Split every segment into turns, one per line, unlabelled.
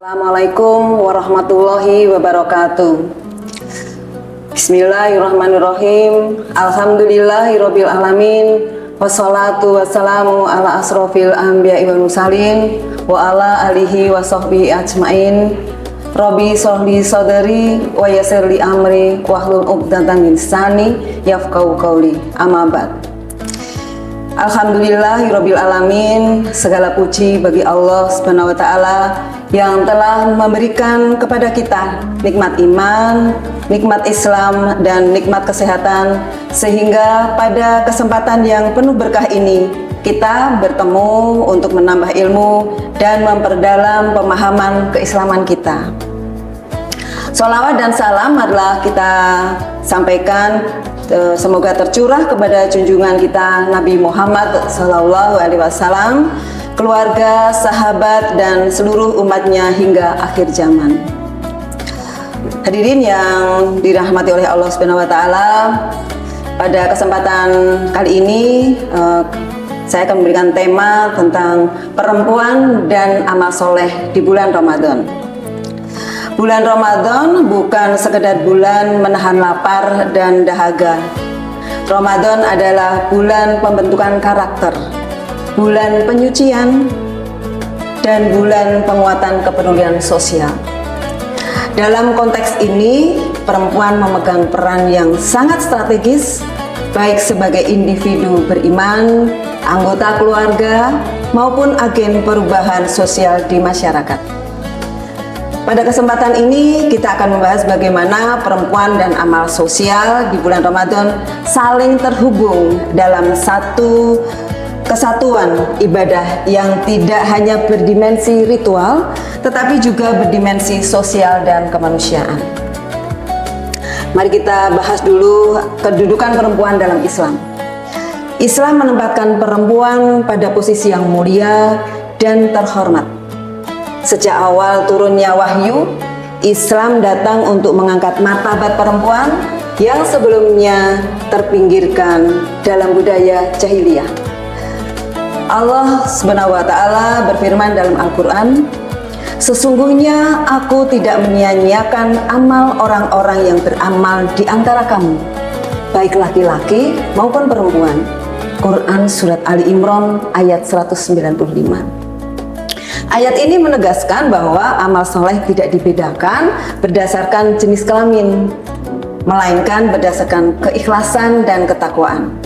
Assalamualaikum warahmatullahi wabarakatuh. Bismillahirrahmanirrahim. Alhamdulillahirabbil alamin. Wassalatu wassalamu ala asrofil anbiya'i wal mursalin wa ala alihi wa sahbihi ajmain. Rabbi sholli sadri wa yassirli amri wahlul 'uqdatam min lisani yafqahu qawli. Amma ba'd. Alhamdulillahirabbil alamin. Segala puji bagi Allah Subhanahu wa taala yang telah memberikan kepada kita nikmat iman, nikmat Islam, dan nikmat kesehatan, sehingga pada kesempatan yang penuh berkah ini kita bertemu untuk menambah ilmu dan memperdalam pemahaman keislaman kita. Sholawat dan salam adalah kita sampaikan semoga tercurah kepada junjungan kita Nabi Muhammad SAW, keluarga, sahabat, dan seluruh umatnya hingga akhir zaman. Hadirin yang dirahmati oleh Allah Subhanahu wa taala, pada kesempatan kali ini saya akan memberikan tema tentang perempuan dan amal soleh di bulan Ramadan. Bulan Ramadan bukan sekedar bulan menahan lapar dan dahaga. Ramadan adalah bulan pembentukan karakter, bulan penyucian, dan bulan penguatan kepedulian sosial. Dalam konteks ini, perempuan memegang peran yang sangat strategis, baik sebagai individu beriman, anggota keluarga, maupun agen perubahan sosial di masyarakat. Pada kesempatan ini, kita akan membahas bagaimana perempuan dan amal sosial di bulan Ramadan saling terhubung dalam satu kesatuan ibadah yang tidak hanya berdimensi ritual, tetapi juga berdimensi sosial dan kemanusiaan. Mari kita bahas dulu kedudukan perempuan dalam Islam. Islam menempatkan perempuan pada posisi yang mulia dan terhormat. Sejak awal turunnya wahyu, Islam datang untuk mengangkat martabat perempuan yang sebelumnya terpinggirkan dalam budaya jahiliyah. Allah Subhanahu wa taala berfirman dalam Al-Qur'an, "Sesungguhnya aku tidak menyia-nyiakan amal orang-orang yang beramal di antara kamu, baik laki-laki maupun perempuan." Quran Surat Ali Imran ayat 195. Ayat ini menegaskan bahwa amal soleh tidak dibedakan berdasarkan jenis kelamin, melainkan berdasarkan keikhlasan dan ketakwaan.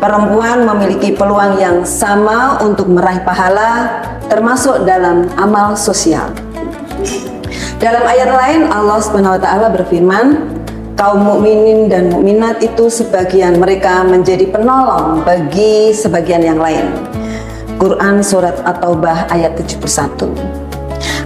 Perempuan memiliki peluang yang sama untuk meraih pahala, termasuk dalam amal sosial. Dalam ayat lain, Allah Subhanahu wa taala berfirman, "Kaum mukminin dan mukminat itu sebagian mereka menjadi penolong bagi sebagian yang lain." Quran Surat At-Taubah ayat 71.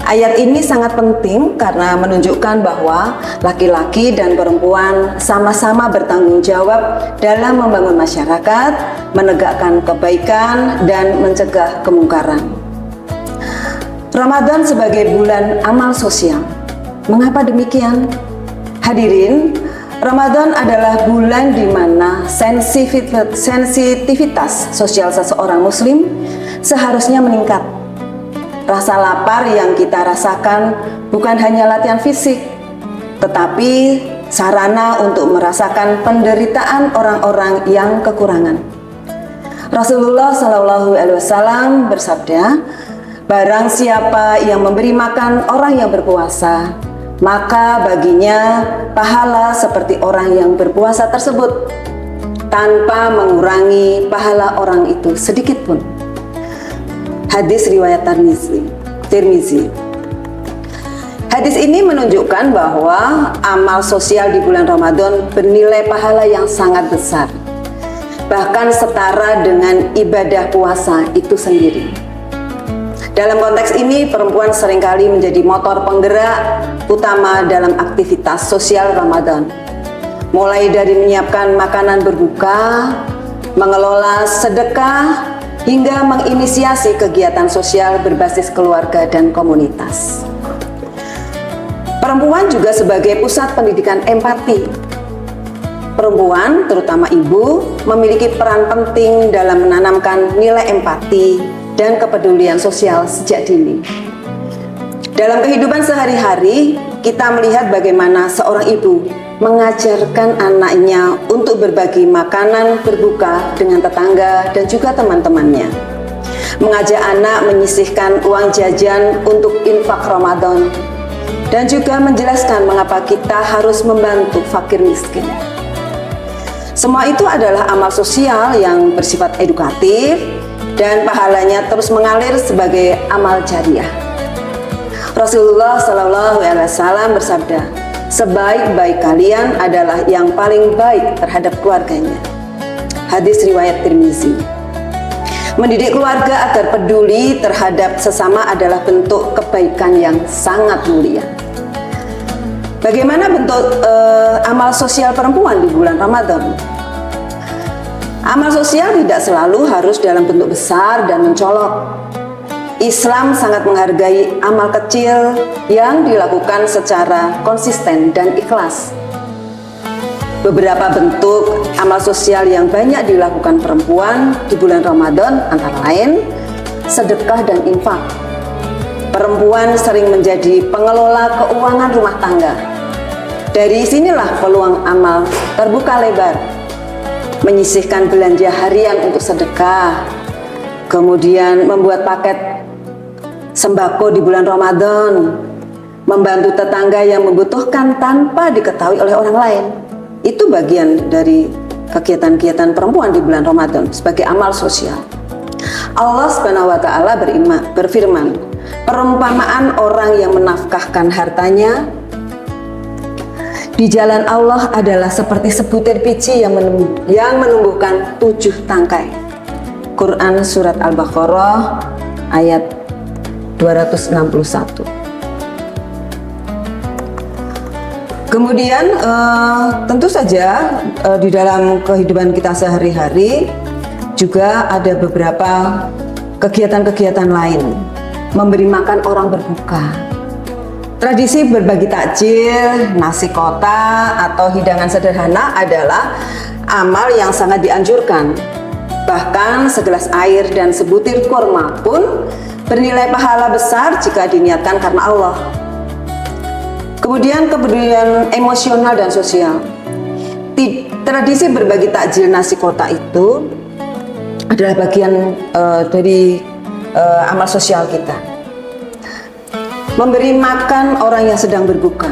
Ayat ini sangat penting karena menunjukkan bahwa laki-laki dan perempuan sama-sama bertanggung jawab dalam membangun masyarakat, menegakkan kebaikan, dan mencegah kemungkaran. Ramadan sebagai bulan amal sosial. Mengapa demikian? Hadirin, Ramadan adalah bulan di mana sensitivitas sosial seseorang muslim seharusnya meningkat. Rasa lapar yang kita rasakan bukan hanya latihan fisik, tetapi sarana untuk merasakan penderitaan orang-orang yang kekurangan. Rasulullah SAW bersabda, "Barang siapa yang memberi makan orang yang berpuasa, maka baginya pahala seperti orang yang berpuasa tersebut, tanpa mengurangi pahala orang itu sedikit pun." Hadis riwayat Tirmizi. Hadis ini menunjukkan bahwa amal sosial di bulan Ramadan bernilai pahala yang sangat besar, bahkan setara dengan ibadah puasa itu sendiri. Dalam konteks ini, perempuan seringkali menjadi motor penggerak utama dalam aktivitas sosial Ramadan. Mulai dari menyiapkan makanan berbuka, mengelola sedekah, hingga menginisiasi kegiatan sosial berbasis keluarga dan komunitas. Perempuan juga sebagai pusat pendidikan empati. Perempuan, terutama ibu, memiliki peran penting dalam menanamkan nilai empati dan kepedulian sosial sejak dini. Dalam kehidupan sehari-hari, kita melihat bagaimana seorang ibu mengajarkan anaknya untuk berbagi makanan berbuka dengan tetangga dan juga teman-temannya. Mengajak anak menyisihkan uang jajan untuk infak Ramadan. Dan juga menjelaskan mengapa kita harus membantu fakir miskin. Semua itu adalah amal sosial yang bersifat edukatif dan pahalanya terus mengalir sebagai amal jariah. Rasulullah SAW bersabda, sebaik-baik kalian adalah yang paling baik terhadap keluarganya. Hadis riwayat Tirmizi. Mendidik keluarga agar peduli terhadap sesama adalah bentuk kebaikan yang sangat mulia. Bagaimana bentuk amal sosial perempuan di bulan Ramadan? Amal sosial tidak selalu harus dalam bentuk besar dan mencolok. Islam sangat menghargai amal kecil yang dilakukan secara konsisten dan ikhlas. Beberapa bentuk amal sosial yang banyak dilakukan perempuan di bulan Ramadan antara lain sedekah dan infak. Perempuan sering menjadi pengelola keuangan rumah tangga. Dari sinilah peluang amal terbuka lebar. Menyisihkan belanja harian untuk sedekah, kemudian membuat paket sembako di bulan Ramadan, membantu tetangga yang membutuhkan tanpa diketahui oleh orang lain. Itu bagian dari kegiatan-kegiatan perempuan di bulan Ramadan sebagai amal sosial. Allah Subhanahu wa taala berfirman, perumpamaan orang yang menafkahkan hartanya di jalan Allah adalah seperti sebutir biji yang menumbuhkan 7 tangkai. Quran Surat Al-Baqarah ayat 261. Kemudian tentu saja di dalam kehidupan kita sehari-hari juga ada beberapa kegiatan-kegiatan lain. Memberi makan orang berbuka. Tradisi berbagi takjil, nasi kotak atau hidangan sederhana adalah amal yang sangat dianjurkan. Bahkan segelas air dan sebutir kurma pun bernilai pahala besar jika diniatkan karena Allah. Kemudian kepedulian emosional dan sosial. Tradisi berbagi takjil nasi kotak itu adalah bagian dari amal sosial kita. Memberi makan orang yang sedang berbuka.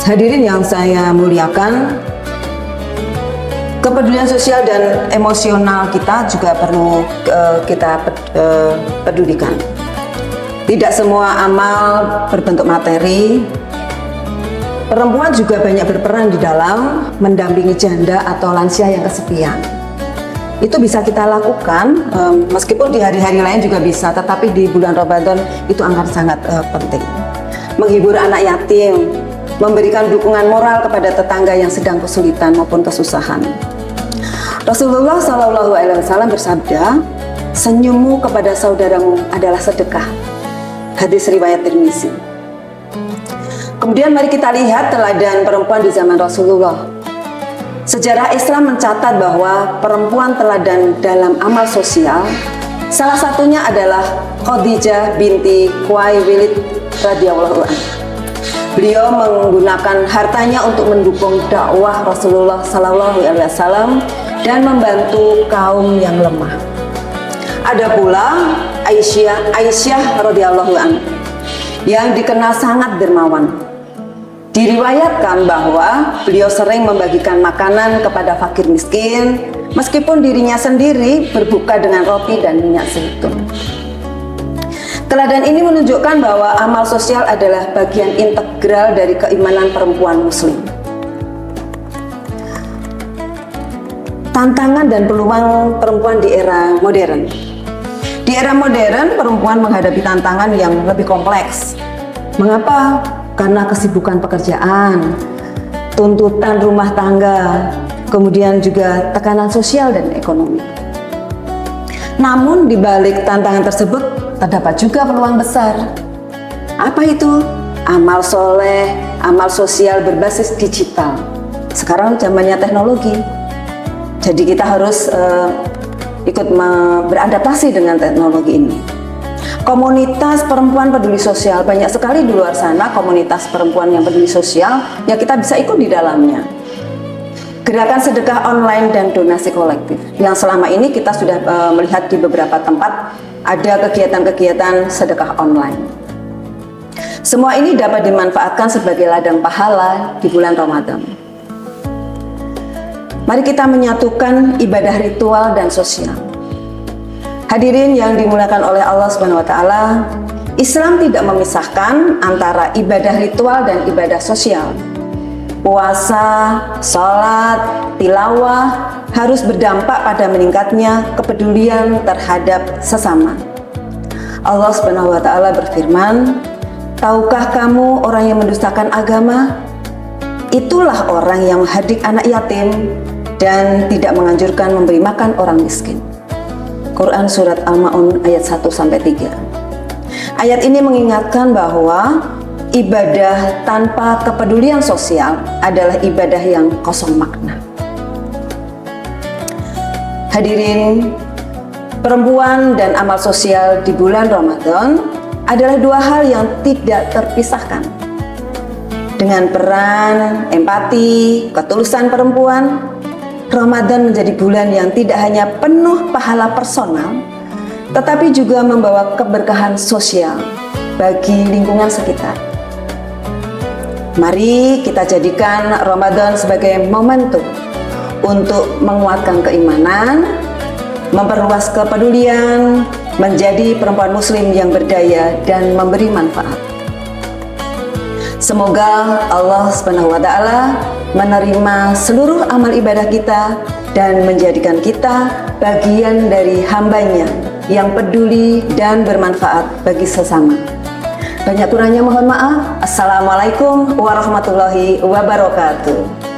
Hadirin yang saya muliakan, kepedulian sosial dan emosional kita juga perlu kita pedulikan. Tidak semua amal berbentuk materi. Perempuan juga banyak berperan di dalam mendampingi janda atau lansia yang kesepian. Itu bisa kita lakukan meskipun di hari-hari lain juga bisa, tetapi di bulan Ramadan itu akan sangat penting. Menghibur anak yatim, memberikan dukungan moral kepada tetangga yang sedang kesulitan maupun kesusahan. Rasulullah SAW bersabda, senyummu kepada saudaramu adalah sedekah. Hadis riwayat Tirmizi. Kemudian mari kita lihat teladan perempuan di zaman Rasulullah. Sejarah Islam mencatat bahwa perempuan teladan dalam amal sosial, salah satunya adalah Khadijah binti Khuwailid radhiyallahu anha. Beliau menggunakan hartanya untuk mendukung dakwah Rasulullah SAW dan membantu kaum yang lemah. Ada pula Aisyah radhiyallahu anha yang dikenal sangat dermawan. Diriwayatkan bahwa beliau sering membagikan makanan kepada fakir miskin, meskipun dirinya sendiri berbuka dengan roti dan minyak zaitun. Teladan ini menunjukkan bahwa amal sosial adalah bagian integral dari keimanan perempuan muslim. Tantangan dan peluang perempuan di era modern. Di era modern, perempuan menghadapi tantangan yang lebih kompleks. Mengapa? Karena kesibukan pekerjaan, tuntutan rumah tangga, kemudian juga tekanan sosial dan ekonomi. Namun di balik tantangan tersebut terdapat juga peluang besar. Apa itu? Amal soleh, amal sosial berbasis digital. Sekarang zamannya teknologi. Jadi kita harus ikut beradaptasi dengan teknologi ini. komunitas perempuan peduli sosial. Banyak sekali di luar sana komunitas perempuan yang peduli sosial yang kita bisa ikut di dalamnya. Gerakan sedekah online dan donasi kolektif yang selama ini kita sudah melihat di beberapa tempat ada kegiatan-kegiatan sedekah online. Semua ini dapat dimanfaatkan sebagai ladang pahala di bulan Ramadan. Mari kita menyatukan ibadah ritual dan sosial. Hadirin yang dimuliakan oleh Allah Subhanahu wa taala, Islam tidak memisahkan antara ibadah ritual dan ibadah sosial. Puasa, sholat, tilawah harus berdampak pada meningkatnya kepedulian terhadap sesama. Allah Subhanahu wa taala berfirman, "Tahukah kamu orang yang mendustakan agama? Itulah orang yang menghardik anak yatim dan tidak menganjurkan memberi makan orang miskin." Quran Surat Al-Ma'un ayat 1-3. Ayat ini mengingatkan bahwa ibadah tanpa kepedulian sosial adalah ibadah yang kosong makna. Hadirin, perempuan dan amal sosial di bulan Ramadan adalah dua hal yang tidak terpisahkan. Dengan peran, empati, ketulusan perempuan, Ramadan menjadi bulan yang tidak hanya penuh pahala personal, tetapi juga membawa keberkahan sosial bagi lingkungan sekitar. Mari kita jadikan Ramadan sebagai momentum untuk menguatkan keimanan, memperluas kepedulian, menjadi perempuan muslim yang berdaya dan memberi manfaat. Semoga Allah Subhanahu wa taala menerima seluruh amal ibadah kita dan menjadikan kita bagian dari hamba-Nya yang peduli dan bermanfaat bagi sesama. Banyak kurangnya mohon maaf. Assalamualaikum warahmatullahi wabarakatuh.